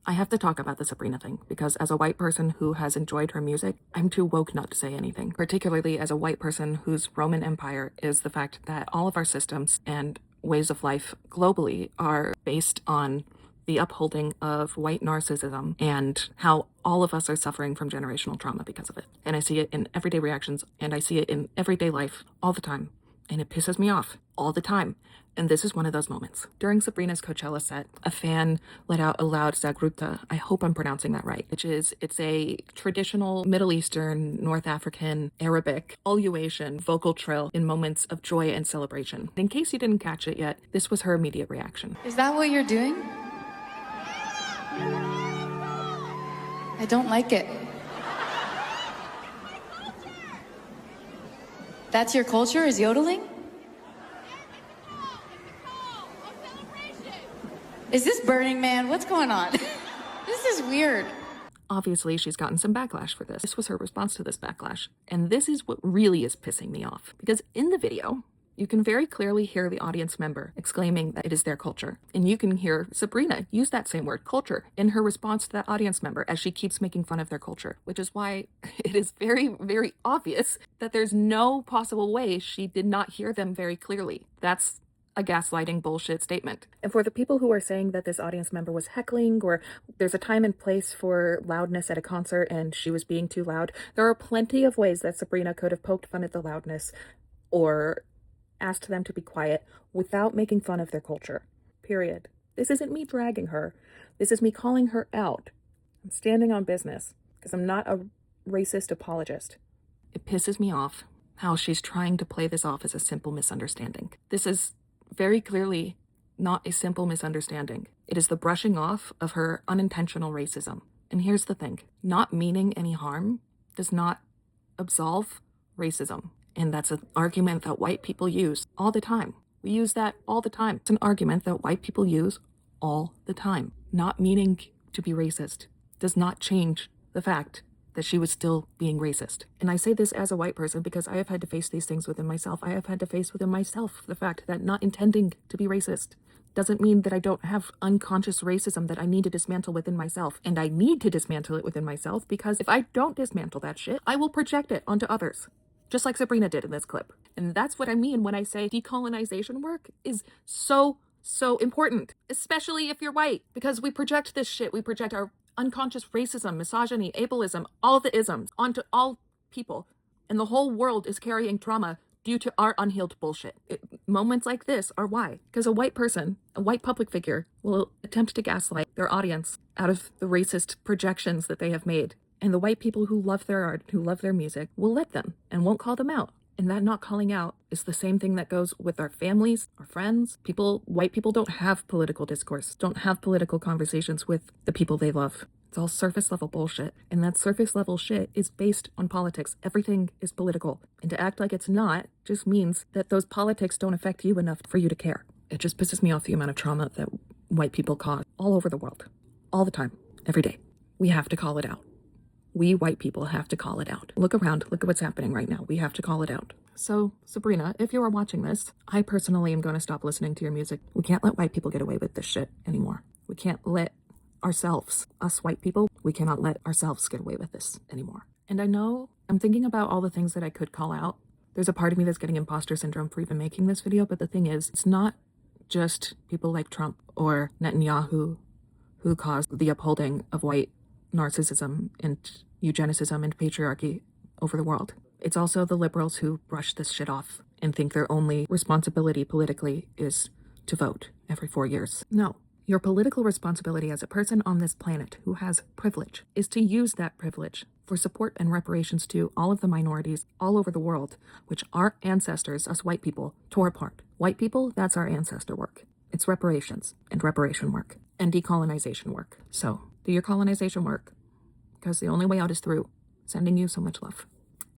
I have to talk about the Sabrina thing, because as a white person who has enjoyed her music, I'm too woke not to say anything, particularly as a white person whose Roman Empire is the fact that all of our systems and ways of life globally are based on the upholding of white narcissism and how all of us are suffering from generational trauma because of it. And I see it in everyday reactions, and I see it in everyday life all the time. And it pisses me off all the time. And this is one of those moments. During Sabrina's Coachella set, a fan let out a loud zagruta. I hope I'm pronouncing that right, it's a traditional Middle Eastern, North African, Arabic, ululation vocal trill in moments of joy and celebration. In case you didn't catch it yet, this was her immediate reaction. Is that what you're doing? I don't like it. That's your culture, is yodeling? Is this Burning Man? What's going on? This is weird. Obviously, she's gotten some backlash for this. This was her response to this backlash. And this is what really is pissing me off. Because in the video, you can very clearly hear the audience member exclaiming that it is their culture. And you can hear Sabrina use that same word, culture, in her response to that audience member as she keeps making fun of their culture. Which is why it is very, very obvious that there's no possible way she did not hear them very clearly. That's a gaslighting bullshit statement. And for the people who are saying that this audience member was heckling, or there's a time and place for loudness at a concert and she was being too loud, there are plenty of ways that Sabrina could have poked fun at the loudness or asked them to be quiet without making fun of their culture. Period. This isn't me dragging her. This is me calling her out. I'm standing on business because I'm not a racist apologist. It pisses me off how she's trying to play this off as a simple misunderstanding. This is very clearly not a simple misunderstanding. It is the brushing off of her unintentional racism. And here's the thing, not meaning any harm does not absolve racism. And that's an argument that white people use all the time. We use that all the time. It's an argument that white people use all the time. Not meaning to be racist does not change the fact that she was still being racist. And I say this as a white person because I have had to face these things within myself. I have had to face within myself the fact that not intending to be racist doesn't mean that I don't have unconscious racism that I need to dismantle within myself. And I need to dismantle it within myself because if I don't dismantle that shit, I will project it onto others. Just like Sabrina did in this clip. And that's what I mean when I say decolonization work is so important, especially if you're white, because we project this shit. We project our unconscious racism, misogyny, ableism, all the isms onto all people. And the whole world is carrying trauma due to our unhealed bullshit. Moments like this are why. Because a white person, a white public figure, will attempt to gaslight their audience out of the racist projections that they have made. And the white people who love their art, who love their music, will let them and won't call them out. And that not calling out is the same thing that goes with our families, our friends. White people don't have political discourse, don't have political conversations with the people they love. It's all surface level bullshit. And that surface level shit is based on politics. Everything is political. And to act like it's not just means that those politics don't affect you enough for you to care. It just pisses me off the amount of trauma that white people cause all over the world. All the time. Every day. We have to call it out. We white people have to call it out. Look around, look at what's happening right now. We have to call it out. So, Sabrina, if you are watching this, I personally am going to stop listening to your music. We can't let white people get away with this shit anymore. We can't let ourselves, us white people, we cannot let ourselves get away with this anymore. And I know, I'm thinking about all the things that I could call out. There's a part of me that's getting imposter syndrome for even making this video, but the thing is, it's not just people like Trump or Netanyahu who caused the upholding of white narcissism and eugenicism and patriarchy over the world. It's also the liberals who brush this shit off and think their only responsibility politically is to vote every 4 years. No, your political responsibility as a person on this planet who has privilege is to use that privilege for support and reparations to all of the minorities all over the world, which our ancestors, us white people, tore apart. White people, that's our ancestor work. It's reparations and reparation work and decolonization work. So do your colonization work, because the only way out is through. Sending you so much love.